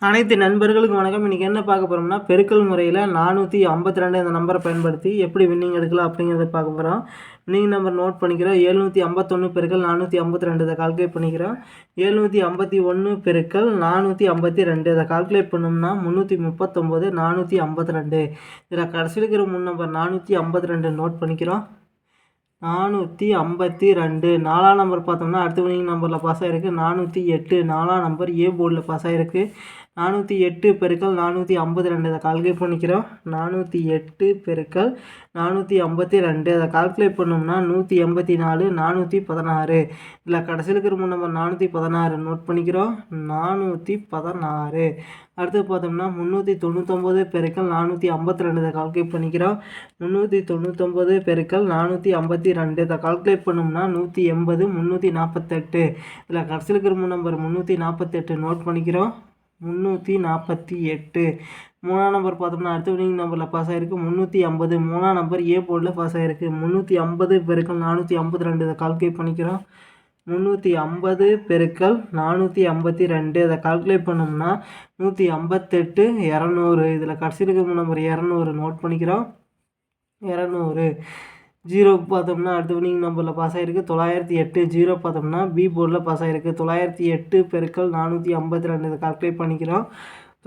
அனைத்து நண்பர்களுக்கும் வணக்கம். இன்றைக்கி என்ன பார்க்க போகிறோம்னா, பெருக்கல் முறையில் 452 இந்த நம்பரை பயன்படுத்தி எப்படி வின்னிங் எடுக்கலாம் அப்படிங்கிறத பார்க்க போகிறோம். வின்னிங் நம்பர் நோட் பண்ணிக்கிறோம். 751 பெருக்கல் 452 இதை கால்குலேட் பண்ணிக்கிறோம். 751 பெருக்கல் 452 இதை கால்குலேட் பண்ணோம்னா 339 452. இதில் கடைசியில் இருக்கிற 3 நம்பர் 452 நோட் பண்ணிக்கிறோம். 452 4ஆம் நம்பர் பார்த்தோம்னா அடுத்த வின்னிங் நம்பரில் பாஸ் ஆகிருக்கு. 408 4ஆம் நம்பர் ஏ போர்டில் பாஸ் ஆகிருக்கு. 408 பெருக்கல் 452 இதை கால்குலேட் பண்ணிக்கிறோம். 408 பெருக்கல் 452 அதை கால்குலேட் பண்ணோம்னா 184 416. இதில் கடைசியில் இருக்கிற 3 நம்பர் 416 நோட் பண்ணிக்கிறோம். 416. அடுத்து பார்த்தோம்னா 399 பெருக்கல் 452 இதை கால்குலேட் பண்ணிக்கிறோம். 399 பெருக்கல் 452 இதை கால்குலேட் பண்ணோம்னா 180 348. இதில் கடைசியில் இருக்கிற 3 நம்பர் 348 நோட் பண்ணிக்கிறோம். 348. 3ஆம் நம்பர் பார்த்தோம்னா அடுத்த வின்னிங் நம்பரில் பாஸ் ஆகிருக்கு. 350 3ஆம் நம்பர் ஏ போர்டில் பாஸ் ஆகிருக்கு. 350 பெருக்கல் 452 இதை கால்குலேட் பண்ணிக்கிறோம். 350 பெருக்கல் 452 இதை கால்குலேட் பண்ணோம்னா 158 200. இதில் கடைசியில் இருக்கிற நம்பர் 200 நோட் பண்ணிக்கிறோம். 200. 0 பார்த்தோம்னா அடுத்த வின்னிங் நம்பரில் பாஸ் ஆகிருக்கு. 908. 0 பார்த்தோம்னா பி போர்டில் பாஸ் ஆகிருக்கு. 908 பெருக்கல் 452 இதை கால்குலேட் பண்ணிக்கிறோம்.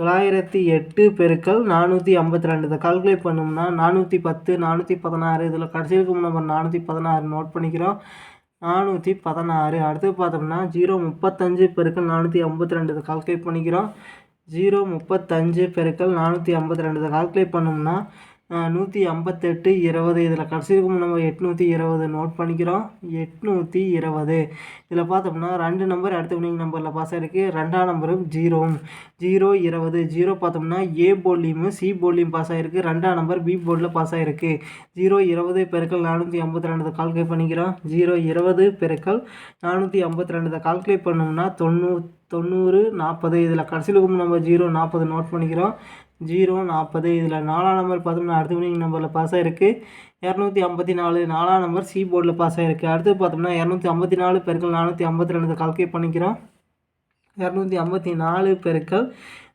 908 பெருக்கல் 452 இதை கால்குலேட் பண்ணோம்னா 410 416. இதில் கடைசியில் இருக்கும் நம்பர் 416 நோட் பண்ணிக்கிறோம். 416. அடுத்து பார்த்தோம்னா 035 பெருக்கல் 452 இதை கால்குலேட் பண்ணிக்கிறோம். 035 பெருக்கல் 452 இதை கால்குலேட் பண்ணோம்னா 158 20. இதில் கடைசிக்கும் நம்ம 820 நோட் பண்ணிக்கிறோம். 820. இதில் பார்த்தோம்னா 2 நம்பர் அடுத்த வின்னிங் நம்பரில் பாஸ் ஆகிருக்கு. 2ஆம் நம்பரும் 0 20. 0 பார்த்தோம்னா ஏ போர்ட்லேயும் சி போர்ட்லேயும் பாஸ் ஆகிருக்கு. 2ஆம் நம்பர் பி போர்டில் பாஸ் ஆகிருக்கு. 020 பெருக்கல் 452 கால்குலேட் பண்ணிக்கிறோம். 020 பெருக்கல் 452 கால்குலேட் பண்ணோம்னா 90 40. இதில் கடைசியில் நம்ம 040 நோட் பண்ணிக்கிறோம். 040. இதில் 4ஆம் நம்பர் பார்த்தோம்னா அடுத்த வின்னிங் நம்பரில் பாஸ் ஆகிருக்கு. 254. 4ஆம் நம்பர் சி போர்டில் பாஸ் ஆகிருக்கு. அடுத்து பார்த்தோம்னா 254 பெருக்கல் 452 கால்குலேட் பண்ணிக்கிறோம். 254 பெருக்கல்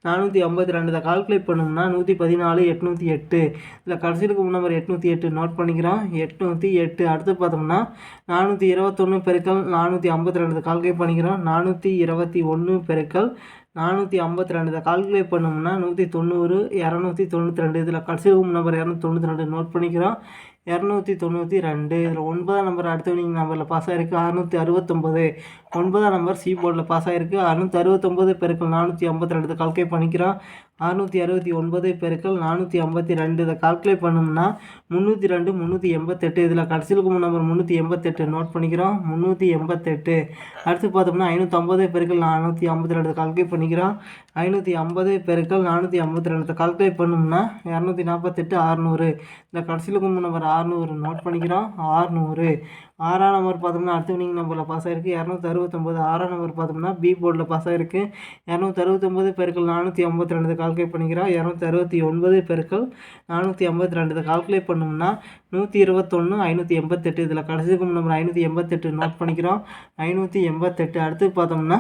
452 கால்குலேட் பண்ணோம்னா 114 808. இதில் கடைசியில் நம்பர் 808 நோட் பண்ணிக்கிறோம். 808. அடுத்து பார்த்தோம்னா 421 பெருக்கல் 452 கால்குலேட் பண்ணிக்கிறோம். 421 பெருக்கல் 452 கால்குலேட் பண்ணோம்னா 190 292. இதில் கடைசியில் நம்பர் 292 நோட் பண்ணிக்கிறோம். 292. இதில் 9ஆம் நம்பர் அடுத்த வின்னிங் நம்பரில் பாஸ் ஆகிருக்கு. 669. 9ஆம் நம்பர் சி போர்டில் பாஸ் ஆகிருக்கு. 669 பெருக்கல் 452 கால்குலேட் பண்ணிக்கிறோம். 669 பெருக்கல் 452 இதை கால்குலேட் பண்ணோம்னா 302 388. இதில் கடைசியில் நம்பர் 388 நோட் பண்ணிக்கிறோம். 388. அடுத்து பார்த்தோம்னா 550 பெருக்கல் 452 கால்குலேட் பண்ணிக்கிறோம். 550 பெருக்கல் 452 கால்குலேட் பண்ணோம்னா 248 600. இதில் கடைசியில் நம்பர் 600 நோட் பண்ணிக்கிறோம். 600. 6ஆம் நம்பர் பார்த்தோம்னா அடுத்த வின்னிங் நம்பரில் பாஸ் ஆகிருக்கு. 269. 6ஆம் நம்பர் பார்த்தோம்னா பி போர்டில் பாஸ் ஆகிருக்கு. 269 பெருக்கல் 452 கால்குலேட் பண்ணிக்கிறோம். 269 பெருக்கல் 452 கால்குலேட் பண்ணோம்னா 121 588. இதில் கடைசிக்கும் நம்பர் 588 நோட் பண்ணிக்கிறோம். 588. அடுத்து பார்த்தோம்னா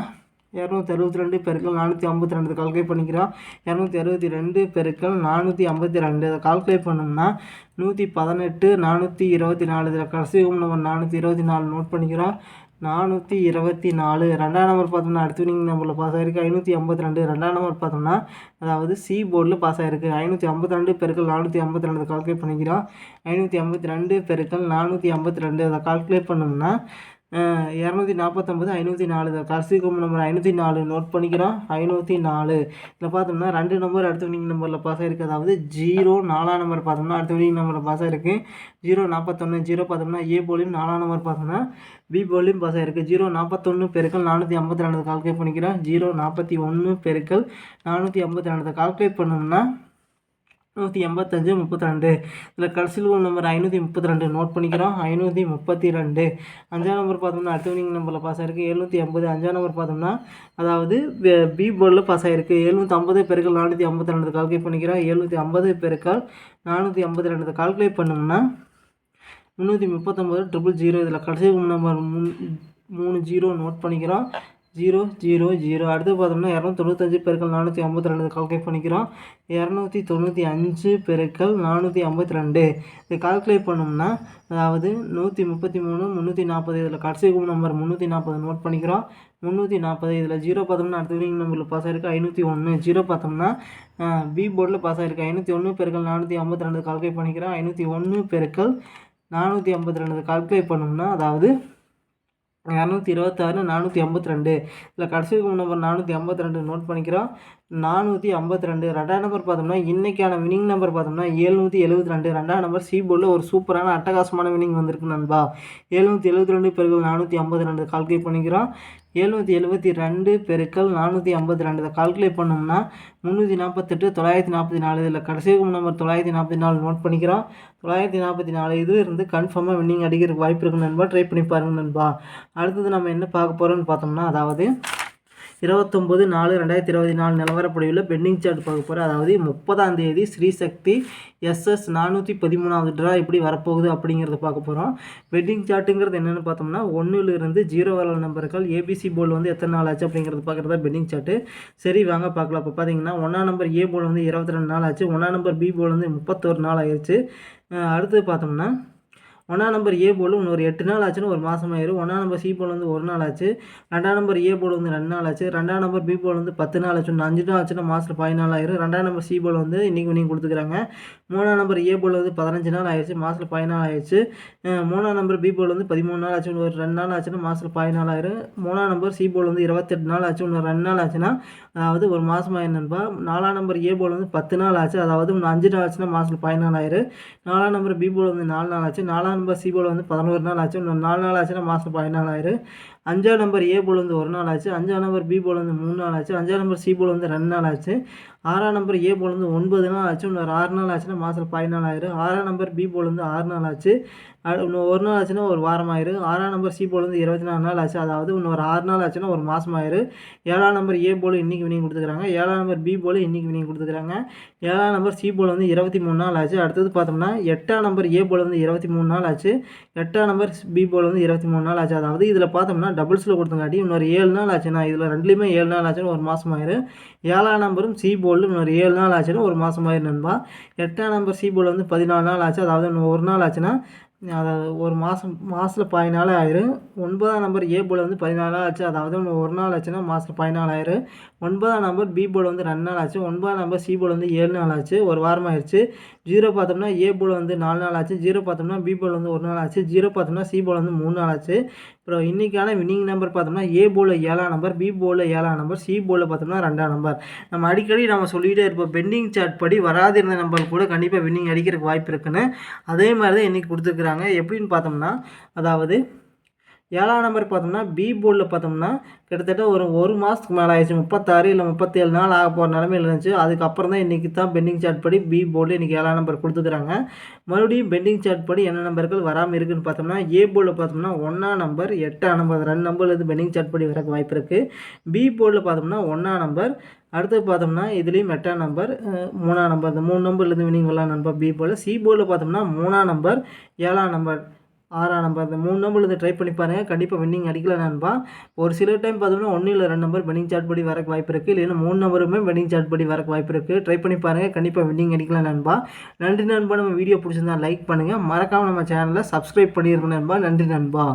262 பெருக்கல் 452 கால்குலேட் பண்ணிக்கிறோம். 262 பெருக்கல் 452 அதை கால்குலேட் பண்ணோம்னா 118 424. இதில் கடைசிக்கும் நம்பர் 424 நோட் பண்ணிக்கிறோம். 424. 2ஆம் நம்பர் பார்த்தோம்னா அடுத்த வின்னிங் நம்பரில் பாஸ் ஆகிருக்கு. 552. 2ஆம் நம்பர் பார்த்தோம்னா அதாவது சி போர்டில் பாஸ் ஆகிருக்கு. 552 பெருக்கல் 452 கால்குலேட் பண்ணிக்கிறோம். 552 பெருக்கல் 452 அதை கால்குலேட் பண்ணோம்னா 249 504. இதை கடைசிக்கும் நம்பர் 504 நோட் பண்ணிக்கிறோம். 504. இதில் பார்த்தோம்னா 2 நம்பர் அடுத்த வின்னிங் நம்பரில் பாஸ் ஆகிருக்கு. அதாவது 4ஆம் நம்பர் பார்த்தோம்னா அடுத்த வின்னிங் நம்பரில் பாஸ் ஆகிருக்கு. 041. 0 பார்த்தோம்னா ஏ போர்ட்லையும் 4ஆம் நம்பர் பார்த்தோம்னா பி போர்ட்லையும் பாஸ் ஆகிருக்கு. 041 பெருக்கல் 452 கால்குலேட் பண்ணிக்கிறோம். 041 பெருக்கல் 452 கால்குலேட் பண்ணோம்னா 185 32. இதில் கடைசியில் நம்பர் 532 நோட் பண்ணிக்கிறோம். 532. 5ஆம் நம்பர் பார்த்தோம்னா அடுத்த வின்னிங் நம்பரில் பாஸ் ஆகிருக்கு. 750. 5ஆம் நம்பர் பார்த்தோம்னா அதாவது பி போர்டில் பாஸ் ஆகிருக்கு. 750 பெருக்கல் 452 கால்குலேட் பண்ணிக்கிறோம். 750 பெருக்கல் 452 கால்குலேட் பண்ணோம்னா 339 000. இதில் கடைசி நம்பர் 30 நோட் பண்ணிக்கிறோம். 000. அடுத்து பார்த்தோம்னா 295 பெருக்கல் 452 கால்குலேட் பண்ணிக்கிறோம். 295 பெருக்கல் 452 இது கால்குலேட் பண்ணோம்னா அதாவது 133 340 இதில் கடைசி நம்பர் 340 நோட் பண்ணிக்கிறோம். 340 இதில் 0 பார்த்தோம்னா அடுத்த வினிங் நம்பரில் பாஸ் ஆகிருக்கு 501. 0 பார்த்தோம்னா பி போர்டில் பாஸ் ஆகிருக்கு 501 பெருக்கல் 452 கால்குலேட் பண்ணிக்கிறோம். 501 பெருக்கல் 452 கால்குலேட் பண்ணோம்னா அதாவது 226 452 இதில் கடைசி நம்பர் 452 நோட் பண்ணிக்கிறோம். 452 ரெண்டாம் நம்பர் பார்த்தோம்னா இன்றைக்கான வினிங் நம்பர் பார்த்தோம்னா 772. ரெண்டாம் நம்பர் சி போர்டில் ஒரு சூப்பரான அட்டகாசமான வினிங் வந்திருக்கு நண்பா. 772 பெருக்கல் 452 கால்குலேட் பண்ணிக்கிறோம். 772 பெருக்கல் 452 இதை கால்குலேட் பண்ணோம்னா 348 944 இதில் கடைசி நம்பர் 944 நோட் பண்ணிக்கிறோம். 944 இது இருந்து கன்ஃபார்மாக வின்னிங் அடிக்கிறதுக்கு வாய்ப்பு இருக்குது நண்பா. ட்ரை பண்ணி பாருங்கள் நண்பா. அடுத்தது நம்ம என்ன பார்க்க போகிறோம்னு பார்த்தோம்னா அதாவது 29/4/2024 நிலவரப்படியுள்ள பெண்டிங் சார்ட் பார்க்க போகிறோம். அதாவது 30ஆம் தேதி ஸ்ரீசக்தி SS 413வது ட்ரா எப்படி வரப்போகுது அப்படிங்கிறத பார்க்க போகிறோம். பெண்டிங் சார்ட்டுங்கிறது என்னென்னு பார்த்தோம்னா 1லிருந்து 0 வர நம்பர்கள் ஏபிசி போர்டு வந்து எத்தனை நாள் ஆச்சு அப்படிங்கிறது பார்க்குறதா பெண்டிங் சார்ட்டு. சரி வாங்க பார்க்கலாம். இப்போ பார்த்தீங்கன்னா 1ஆம் நம்பர் ஏ போர்டு வந்து 22 நாள் ஆச்சு. 1ஆம் நம்பர் பி போர்டு வந்து 31 நாள் ஆயிடுச்சு. அடுத்து பார்த்தோம்னா 1ஆம் நம்பர் ஏ போர்டு இன்னொரு 8 நாள் ஆச்சுன்னு ஒரு மாதம் ஆயிரும். 1ஆம் நம்பர் சி போர்டு வந்து 1 நாள் ஆச்சு. 2ஆம் நம்பர் ஏ போர்டு வந்து 2 நாள் ஆச்சு. 2ஆம் நம்பர் பி போர்டு வந்து 10 நாள் ஆச்சு. 5 நாள் ஆச்சுன்னா மாதத்தில் 14 ஆயிரும். 2ஆம் நம்பர் சி போர்டு வந்து இன்றைக்கி வினிங் கொடுத்துக்கிறாங்க. 3ஆம் நம்பர் ஏ போர்டு வந்து 15 நாள் ஆயிடுச்சு. மாதத்தில் 14 ஆயிடுச்சு. 3ஆம் நம்பர் பி போர்டு வந்து 13 நாள் ஆச்சு. ஒரு 2 நாள் ஆச்சுன்னா மாதத்தில் 14 ஆயிரும். 3ஆம் நம்பர் சி போர்டு வந்து 28 நாள் ஆச்சு. இன்னொரு 2 நாள் ஆச்சுன்னா அதாவது ஒரு மாதம் ஆயிரம் நண்பா. 4ஆம் நம்பர் ஏ போர்டு வந்து 10 நாள் ஆச்சு. அதாவது 5 நாள் ஆச்சுன்னா மாதத்தில் 14 ஆயிரும். 4ஆம் நம்பர் பி போர்டு வந்து 4 நாள் ஆச்சு. 4ஆம் நம்பர் சி போர்டு வந்து 11 நாள் ஆச்சு. இன்னும் 4 நாள் ஆச்சுன்னா மாதம் 14 ஆயிரும். 5ஆம் நம்பர் ஏ போர்டு வந்து 1 நாள் ஆச்சு. 5ஆம் நம்பர் பி போர்டு வந்து 3 நாள் ஆச்சு. 5ஆம் நம்பர் சி போர்டு வந்து 2 நாள் ஆச்சு. 6ஆம் நம்பர் ஏ போர்டு வந்து 9 நாள் ஆச்சு. இன்னொரு 6 நாள் ஆச்சுன்னா மாதத்தில் 14 ஆயிரும். 6ஆம் நம்பர் பி போர்டு வந்து 6 நாள் ஆச்சு. இன்னும் 1 நாள் ஆச்சுன்னா ஒரு வாரம் ஆயிரும். 6ஆம் நம்பர் சி போர்டு வந்து 24 நாள் ஆச்சு. அதாவது இன்னொரு 6 நாள் ஆச்சுன்னா ஒரு மாதம் ஆயிரும். 7ஆம் நம்பர் ஏ போர்டு இன்றைக்கி வினிங் கொடுத்துக்கிறாங்க. 7ஆம் நம்பர் பி போர்டு இன்றைக்கி வினிங் கொடுத்துக்கிறாங்க. 7ஆம் நம்பர் சி போர்டு வந்து 23 நாள் ஆச்சு. அடுத்தது பார்த்தோம்னா 8ஆம் நம்பர் ஏ போர்டு வந்து 23 நாள் ஆச்சு. 8ஆம் நம்பர் பி போர்டு வந்து 23 நாள் ஆச்சு. அதாவது இதில் பார்த்தோம்னா டபுள்ஸில் கொடுத்தங்காட்டி இன்னொரு 7 நாள் ஆச்சுன்னா இதில் ரெண்டுலேயுமே 7 நாள் ஆச்சுன்னு ஒரு மாதம் ஆயிரும். 7ஆம் நம்பரும் சி போர்டு இன்னொரு 7 நாள் ஆச்சுன்னா ஒரு மாதம் ஆயிரும் நண்பா. 8ஆம் நம்பர் சி போர்டு வந்து 14 நாள் ஆச்சு. அதாவது இன்னும் ஒரு நாள் ஆச்சுன்னா அதாவது ஒரு மாதத்தில் 14 ஆயிரும். 9ஆம் நம்பர் ஏ போர்டு வந்து 14 நாள் ஆச்சு. அதாவது ஒரு நாள் ஆச்சுன்னா மாதத்தில் 14 ஆயிரும். 9ஆம் நம்பர் பி போர்டு வந்து 2 நாள் ஆச்சு. 9ஆம் நம்பர் சி போர்டு வந்து 7 நாள் ஆச்சு. ஒரு வாரம் ஆயிடுச்சு. 0 பார்த்தோம்னா ஏ போர்டு வந்து 4 நாள் ஆச்சு. 0 பார்த்தோம்னா பி போர்டு வந்து 1 நாள் ஆச்சு. 0 பார்த்தோம்னா சி போர்டு வந்து 3 நாள் ஆச்சு. அப்புறம் இன்றைக்கான வினிங் நம்பர் பார்த்தோம்னா ஏ போர்டில் 7ஆம் நம்பர், பி போர்டில் 7ஆம் நம்பர், சி போர்டில் பார்த்தோம்னா 2ஆம் நம்பர். நம்ம அடிக்கடி நம்ம சொல்லிகிட்டே இருப்போம் பெண்டிங் சார்ட் படி வராதிருந்த நம்பர் கூட கண்டிப்பாக வின்னிங் அடிக்கிறதுக்கு வாய்ப்பு இருக்குன்னு. அதே மாதிரி தான் இன்றைக்கி கொடுத்துருக்குறாங்க. எப்படின்னு பார்த்தோம்னா அதாவது 7ஆம் நம்பர் பார்த்தோம்னா பி போர்டில் பார்த்தோம்னா கிட்டத்தட்ட ஒரு மாதத்துக்கு மேலே ஆயிடுச்சு. 36 இல்லை 37 நாள் ஆக போகிற நிலமையில் இருந்துச்சு. அதுக்கப்புறம் தான் இன்றைக்கி தான் பெண்டிங் சார்ட் படி பி போர்டில் இன்றைக்கி 7ஆம் நம்பர் கொடுத்துக்கிறாங்க. மறுபடியும் பெண்டிங் சார்ட் படி என்ன நம்பர்கள் வராமல் இருக்குதுன்னு பார்த்தோம்னா ஏ போர்டில் பார்த்தோம்னா 1ஆம் நம்பர் 8ஆம் நம்பர் 2 நம்பர்லேருந்து பெண்டிங் சார்ட் படி வரக்கு வாய்ப்பு இருக்குது. பி போர்டில் பார்த்தோம்னா 1ஆம் நம்பர், அடுத்து பார்த்தோம்னா இதுலேயும் 8ஆம் நம்பர், 3ஆம் நம்பர், இந்த 3 நம்பர்லேருந்து வினிங் வரலாம் நம்பர் பி போர்டில். சி போர்டில் பார்த்தோம்னா 3ஆம் நம்பர், 7ஆம் நம்பர், 6ஆம் நம்பர், இந்த 3 நம்பர்லேருந்து ட்ரை பண்ணி பாருங்கள். கண்டிப்பாக வின்னிங் அடிக்கலாம் நண்பா. ஒரு சில டைம் பார்த்தோம்னா 1 இல்லை 2 நம்பர் பெண்டிங் சார்ட் படி வரக்கு வாய்ப்பு இருக்குது. இல்லைன்னா 3 நம்பருமே பெண்டிங் சார்ட் படி வரக்கு வாய்ப்பு இருக்குது. ட்ரை பண்ணி பாருங்கள். கண்டிப்பாக வின்னிங் அடிக்கலாம் நண்பா. நன்றி நண்பா. நம்ம வீடியோ பிடிச்சிருந்தா லைக் பண்ணுங்கள். மறக்காமல் நம்ம சேனலை சப்ஸ்கிரைப் பண்ணியிருக்கோம் நண்பா. நன்றி நண்பா.